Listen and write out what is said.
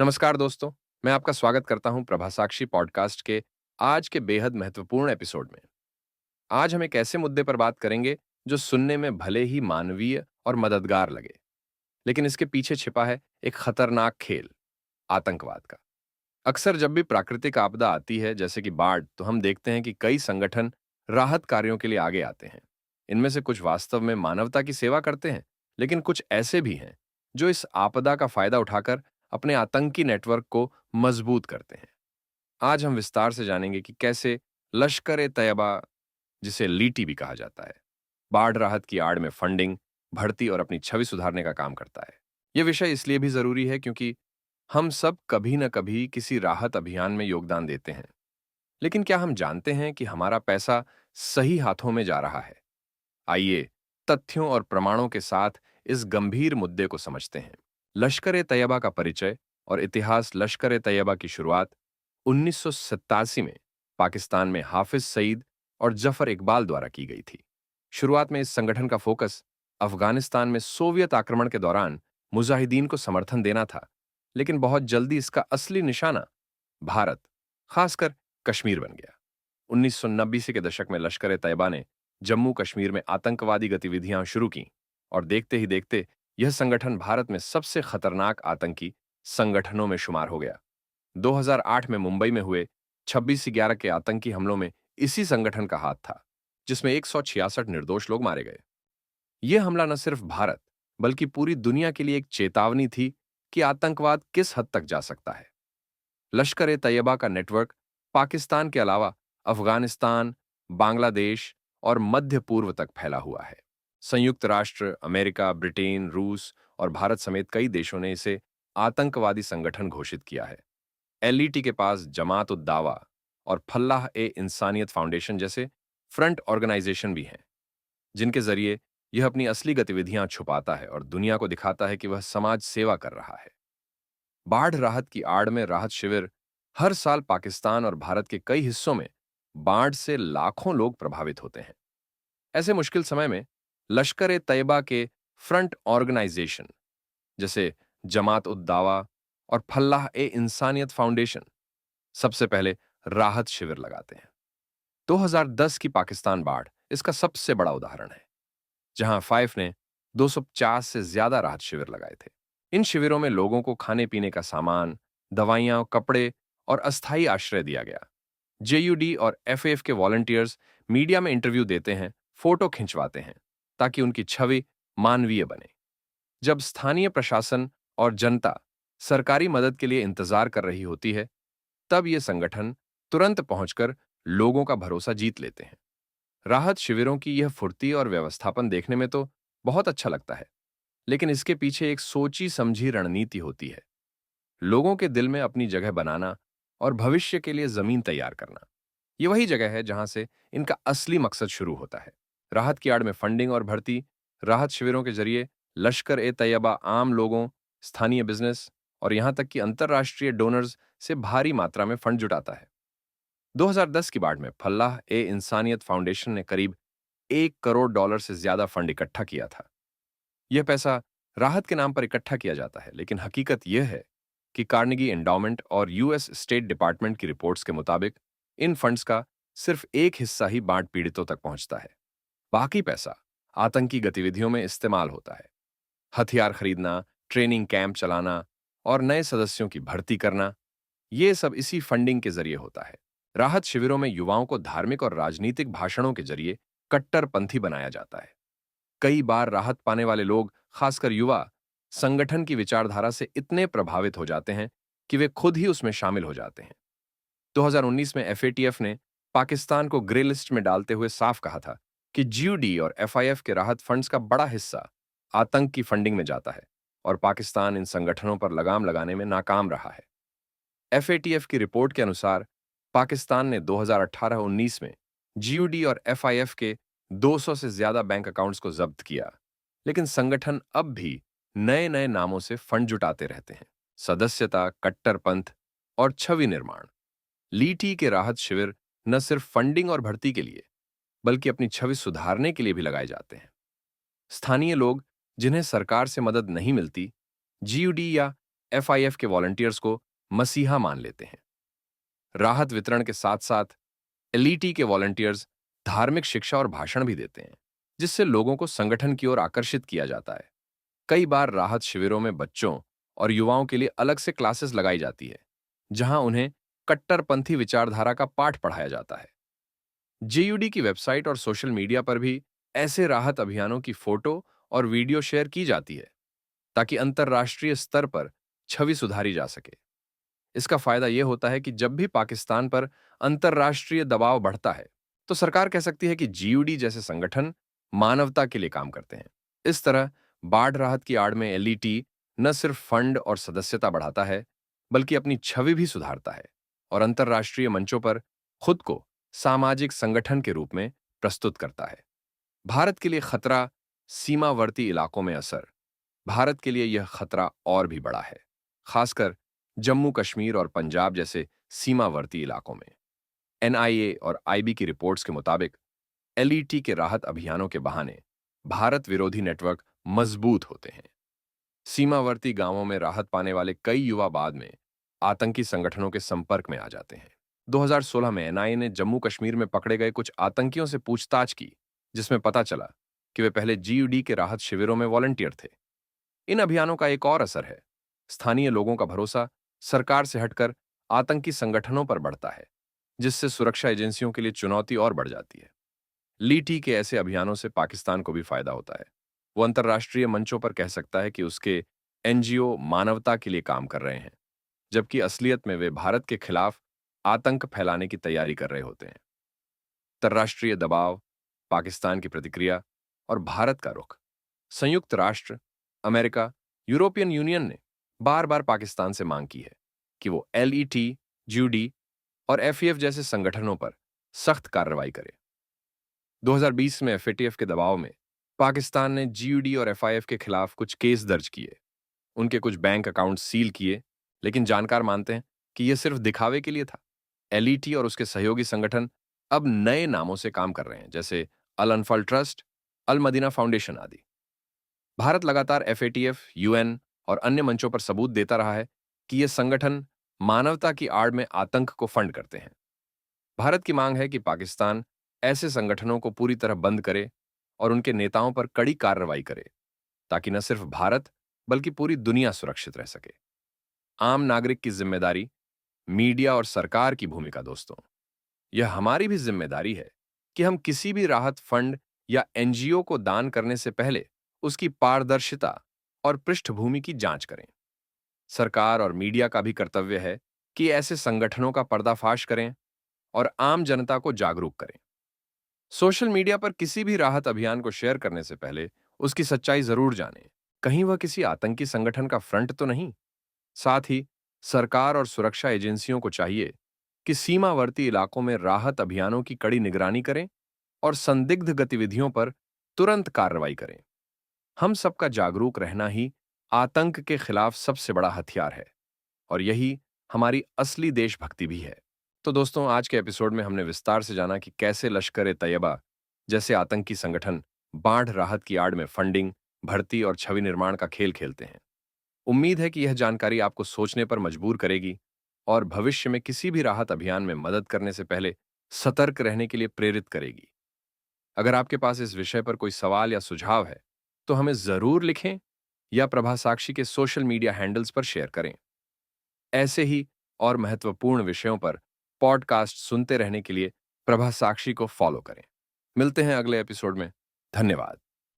नमस्कार दोस्तों, मैं आपका स्वागत करता हूं प्रभासाक्षी पॉडकास्ट के आज के बेहद महत्वपूर्ण एपिसोड में। आज हम एक ऐसे मुद्दे पर बात करेंगे जो सुनने में भले ही मानवीय और मददगार लगे, लेकिन इसके पीछे छिपा है एक खतरनाक खेल, आतंकवाद का। अक्सर जब भी प्राकृतिक आपदा आती है, जैसे कि बाढ़, तो हम देखते हैं कि कई संगठन राहत कार्यों के लिए आगे आते हैं। इनमें से कुछ वास्तव में मानवता की सेवा करते हैं, लेकिन कुछ ऐसे भी हैं जो इस आपदा का फायदा उठाकर अपने आतंकी नेटवर्क को मजबूत करते हैं। आज हम विस्तार से जानेंगे कि कैसे लश्कर-ए-तैयबा, जिसे लीटी भी कहा जाता है, बाढ़ राहत की आड़ में फंडिंग, भर्ती और अपनी छवि सुधारने का काम करता है। यह विषय इसलिए भी जरूरी है क्योंकि हम सब कभी न कभी किसी राहत अभियान में योगदान देते हैं, लेकिन क्या हम जानते हैं कि हमारा पैसा सही हाथों में जा रहा है? आइए तथ्यों और प्रमाणों के साथ इस गंभीर मुद्दे को समझते हैं। लश्कर-ए-तैयबा का परिचय और इतिहास। लश्कर-ए-तैयबा की शुरुआत 1987 में पाकिस्तान में हाफिज सईद और जफर इकबाल द्वारा की गई थी। शुरुआत में इस संगठन का फोकस अफगानिस्तान में सोवियत आक्रमण के दौरान मुजाहिदीन को समर्थन देना था, लेकिन बहुत जल्दी इसका असली निशाना भारत, खासकर कश्मीर बन गया। 1990 के दशक में लश्कर-ए-तैयबा ने जम्मू कश्मीर में आतंकवादी गतिविधियां शुरू की और देखते ही देखते यह संगठन भारत में सबसे खतरनाक आतंकी संगठनों में शुमार हो गया। 2008 में मुंबई में हुए 26/11 के आतंकी हमलों में इसी संगठन का हाथ था, जिसमें 166 निर्दोष लोग मारे गए। यह हमला न सिर्फ भारत, बल्कि पूरी दुनिया के लिए एक चेतावनी थी कि आतंकवाद किस हद तक जा सकता है। लश्कर-ए-तैयबा का नेटवर्क पाकिस्तान के अलावा अफगानिस्तान, बांग्लादेश और मध्य पूर्व तक फैला हुआ है। संयुक्त राष्ट्र, अमेरिका, ब्रिटेन, रूस और भारत समेत कई देशों ने इसे आतंकवादी संगठन घोषित किया है। एलईटी के पास जमात-उद-दावा और फल्लाह-ए-इंसानियत फाउंडेशन जैसे फ्रंट ऑर्गेनाइजेशन भी हैं, जिनके जरिए यह अपनी असली गतिविधियां छुपाता है और दुनिया को दिखाता है कि वह समाज सेवा कर रहा है। बाढ़ राहत की आड़ में राहत शिविर। हर साल पाकिस्तान और भारत के कई हिस्सों में बाढ़ से लाखों लोग प्रभावित होते हैं। ऐसे मुश्किल समय में लश्कर-ए-तैयबा के फ्रंट ऑर्गेनाइजेशन जैसे जमात-उद-दावा और फल्लाह-ए-इंसानियत फाउंडेशन सबसे पहले राहत शिविर लगाते हैं। 2010 की पाकिस्तान बाढ़ इसका सबसे बड़ा उदाहरण है, जहां फाइफ ने 250 से ज्यादा राहत शिविर लगाए थे। इन शिविरों में लोगों को खाने-पीने का सामान, दवाइयां, कपड़े और अस्थायी आश्रय दिया गया। जेयूडी और एफएएफ के वॉलंटियर्स मीडिया में इंटरव्यू देते हैं, फोटो खिंचवाते हैं, ताकि उनकी छवि मानवीय बने। जब स्थानीय प्रशासन और जनता सरकारी मदद के लिए इंतजार कर रही होती है, तब ये संगठन तुरंत पहुंचकर लोगों का भरोसा जीत लेते हैं। राहत शिविरों की यह फुर्ती और व्यवस्थापन देखने में तो बहुत अच्छा लगता है, लेकिन इसके पीछे एक सोची समझी रणनीति होती है। लोगों के दिल में अपनी जगह बनाना और भविष्य के लिए जमीन तैयार करना। ये वही जगह है जहां से इनका असली मकसद शुरू होता है। राहत की आड़ में फंडिंग और भर्ती। राहत शिविरों के जरिए लश्कर-ए-तैयबा आम लोगों, स्थानीय बिजनेस और यहां तक कि अंतर्राष्ट्रीय डोनर्स से भारी मात्रा में फंड जुटाता है। 2010 की बाढ़ में फल्लाह-ए-इंसानियत फाउंडेशन ने करीब $1 करोड़ से ज्यादा फंड इकट्ठा किया था। यह पैसा राहत के नाम पर इकट्ठा किया जाता है, लेकिन हकीकत यह है कि कार्नेगी एंडाउमेंट और यूएस स्टेट डिपार्टमेंट की रिपोर्ट्स के मुताबिक इन फंड्स का सिर्फ एक हिस्सा ही बाढ़ पीड़ितों तक पहुंचता है। बाकी पैसा आतंकी गतिविधियों में इस्तेमाल होता है। हथियार खरीदना, ट्रेनिंग कैंप चलाना और नए सदस्यों की भर्ती करना, ये सब इसी फंडिंग के जरिए होता है। राहत शिविरों में युवाओं को धार्मिक और राजनीतिक भाषणों के जरिए कट्टरपंथी बनाया जाता है। कई बार राहत पाने वाले लोग, खासकर युवा, संगठन की विचारधारा से इतने प्रभावित हो जाते हैं कि वे खुद ही उसमें शामिल हो जाते हैं। 2019 में एफएटीएफ ने पाकिस्तान को ग्रे लिस्ट में डालते हुए साफ कहा था कि जीयूडी और एफआईएफ के राहत फंड्स का बड़ा हिस्सा आतंक की फंडिंग में जाता है और पाकिस्तान इन संगठनों पर लगाम लगाने में नाकाम रहा है। एफएटीएफ की रिपोर्ट के अनुसार पाकिस्तान ने 2018-19 में जीयूडी और एफआईएफ के 200 से ज्यादा बैंक अकाउंट्स को जब्त किया, लेकिन संगठन अब भी नए नए नामों से फंड जुटाते रहते हैं। सदस्यता, कट्टरपंथ और छवि निर्माण। लीटी के राहत शिविर न सिर्फ फंडिंग और भर्ती के लिए, बल्कि अपनी छवि सुधारने के लिए भी लगाए जाते हैं। स्थानीय लोग जिन्हें सरकार से मदद नहीं मिलती, जीयूडी या एफआईएफ के वॉलंटियर्स को मसीहा मान लेते हैं। राहत वितरण के साथ साथ एलईटी के वॉलंटियर्स धार्मिक शिक्षा और भाषण भी देते हैं, जिससे लोगों को संगठन की ओर आकर्षित किया जाता है। कई बार राहत शिविरों में बच्चों और युवाओं के लिए अलग से क्लासेस लगाई जाती है, जहां उन्हें कट्टरपंथी विचारधारा का पाठ पढ़ाया जाता है। जेयूडी की वेबसाइट और सोशल मीडिया पर भी ऐसे राहत अभियानों की फोटो और वीडियो शेयर की जाती है, ताकि अंतर्राष्ट्रीय स्तर पर छवि सुधारी जा सके। इसका फायदा यह होता है कि जब भी पाकिस्तान पर अंतर्राष्ट्रीय दबाव बढ़ता है, तो सरकार कह सकती है कि जीयूडी जैसे संगठन मानवता के लिए काम करते हैं। इस तरह बाढ़ राहत की आड़ में एलईटी न सिर्फ फंड और सदस्यता बढ़ाता है, बल्कि अपनी छवि भी सुधारता है और अंतर्राष्ट्रीय मंचों पर खुद को सामाजिक संगठन के रूप में प्रस्तुत करता है। भारत के लिए खतरा, सीमावर्ती इलाकों में असर। भारत के लिए यह खतरा और भी बड़ा है, खासकर जम्मू कश्मीर और पंजाब जैसे सीमावर्ती इलाकों में। एनआईए और आईबी की रिपोर्ट्स के मुताबिक एलईटी के राहत अभियानों के बहाने भारत विरोधी नेटवर्क मजबूत होते हैं। सीमावर्ती गांवों में राहत पाने वाले कई युवा बाद में आतंकी संगठनों के संपर्क में आ जाते हैं। 2016 में एनआईए ने जम्मू कश्मीर में पकड़े गए कुछ आतंकियों से पूछताछ की, जिसमें पता चला कि वे पहले जीयूडी के राहत शिविरों में वॉलंटियर थे। इन अभियानों का एक और असर है, स्थानीय लोगों का भरोसा सरकार से हटकर आतंकी संगठनों पर बढ़ता है, जिससे सुरक्षा एजेंसियों के लिए चुनौती और बढ़ जाती है। लीटी के ऐसे अभियानों से पाकिस्तान को भी फायदा होता है। वो अंतर्राष्ट्रीय मंचों पर कह सकता है कि उसके एनजीओ मानवता के लिए काम कर रहे हैं, जबकि असलियत में वे भारत के खिलाफ आतंक फैलाने की तैयारी कर रहे होते हैं। अंतर्राष्ट्रीय दबाव, पाकिस्तान की प्रतिक्रिया और भारत का रुख। संयुक्त राष्ट्र, अमेरिका, यूरोपियन यूनियन ने बार बार पाकिस्तान से मांग की है कि वो एलईटी, जीयूडी और एफईएफ जैसे संगठनों पर सख्त कार्रवाई करे। 2020 में एफएटीएफ के दबाव में पाकिस्तान ने जीयूडी और एफआईएफ के खिलाफ कुछ केस दर्ज किए, उनके कुछ बैंक अकाउंट सील किए, लेकिन जानकार मानते हैं कि यह सिर्फ दिखावे के लिए था। एलईटी और उसके सहयोगी संगठन अब नए नामों से काम कर रहे हैं, जैसे अल अनफल ट्रस्ट, अल मदीना फाउंडेशन आदि। भारत लगातार एफएटीएफ, यूएन और अन्य मंचों पर सबूत देता रहा है कि ये संगठन मानवता की आड़ में आतंक को फंड करते हैं। भारत की मांग है कि पाकिस्तान ऐसे संगठनों को पूरी तरह बंद करे और उनके नेताओं पर कड़ी कार्रवाई करे, ताकि न सिर्फ भारत बल्कि पूरी दुनिया सुरक्षित रह सके। आम नागरिक की जिम्मेदारी, मीडिया और सरकार की भूमिका। दोस्तों, यह हमारी भी जिम्मेदारी है कि हम किसी भी राहत फंड या एनजीओ को दान करने से पहले उसकी पारदर्शिता और पृष्ठभूमि की जांच करें। सरकार और मीडिया का भी कर्तव्य है कि ऐसे संगठनों का पर्दाफाश करें और आम जनता को जागरूक करें। सोशल मीडिया पर किसी भी राहत अभियान को शेयर करने से पहले उसकी सच्चाई जरूर जानें। कहीं वह किसी आतंकी संगठन का फ्रंट तो नहीं। साथ ही सरकार और सुरक्षा एजेंसियों को चाहिए कि सीमावर्ती इलाकों में राहत अभियानों की कड़ी निगरानी करें और संदिग्ध गतिविधियों पर तुरंत कार्रवाई करें। हम सबका जागरूक रहना ही आतंक के खिलाफ सबसे बड़ा हथियार है और यही हमारी असली देशभक्ति भी है। तो दोस्तों, आज के एपिसोड में हमने विस्तार से जाना कि कैसे लश्कर-ए-तैयबा जैसे आतंकी संगठन बाढ़ राहत की आड़ में फंडिंग, भर्ती और छवि निर्माण का खेल खेलते हैं। उम्मीद है कि यह जानकारी आपको सोचने पर मजबूर करेगी और भविष्य में किसी भी राहत अभियान में मदद करने से पहले सतर्क रहने के लिए प्रेरित करेगी। अगर आपके पास इस विषय पर कोई सवाल या सुझाव है, तो हमें जरूर लिखें या प्रभा साक्षी के सोशल मीडिया हैंडल्स पर शेयर करें। ऐसे ही और महत्वपूर्ण विषयों पर पॉडकास्ट सुनते रहने के लिए प्रभा साक्षी को फॉलो करें। मिलते हैं अगले एपिसोड में। धन्यवाद।